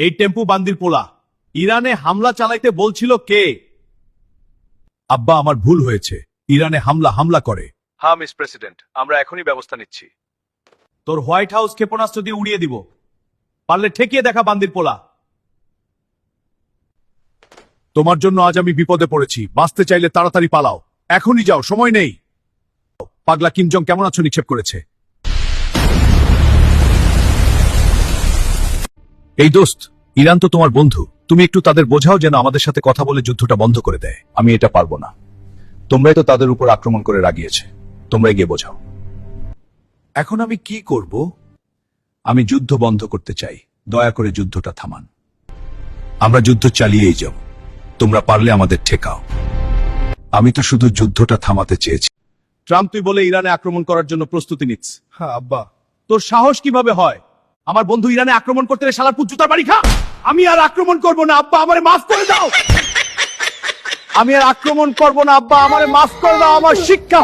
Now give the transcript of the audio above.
এই টেম্পু বান্দির পোলা ইরানে হামলা চালাইতে বলছিল কে? আব্বা, আমার ভুল হয়েছে। ইরানে হামলা করে। হ্যাঁ মিস প্রেসিডেন্ট, আমরা এখনই ব্যবস্থা নিচ্ছি। তোর হোয়াইট হাউস ক্ষেপণাস্ত্র দিয়ে উড়িয়ে দিব। পারলে ঠেকিয়ে দেখা বান্দির পোলা। তোমার জন্য আজ আমি বিপদে পড়েছি। বাঁচতে চাইলে তাড়াতাড়ি পালাও। এখনই যাও, সময় নেই। পাগলা কিম জং কেমন আছো নিক্ষেপ করেছে। এই দোস্ত, ইরান তো তোমার বন্ধু। তুমি একটু তাদের বোঝাও যেন আমাদের সাথে কথা বলে যুদ্ধটা বন্ধ করে দেয়। আমি এটা পারবো না। তোমরাই তো তাদের উপর আক্রমণ করে রাগিয়েছে। তোমরাই গিয়ে বোঝাও। এখন আমি কি করব? আমি যুদ্ধ বন্ধ করতে চাই। দয়া করে যুদ্ধটা থামান। আমরা যুদ্ধ চালিয়েই যাব। তোমরা পারলে আমাদের ঠেকাও। আমি তো শুধু যুদ্ধটা থামাতে চেয়েছি। ট্রাম্প তুই বলে ইরানে আক্রমণ করার জন্য প্রস্তুতি নিচ্ছ। হ্যাঁ আব্বা। তোর সাহস কিভাবে হয়? আমার বন্ধু ইরানে আক্রমণ করতে শালার পুত জুতার বাড়ি খা। আমি আর আক্রমণ করব না আব্বা, আমারে মাফ করে দাও। আমি আর আক্রমণ করব না আব্বা, আমারে মাফ করে দাও। আমার শিক্ষা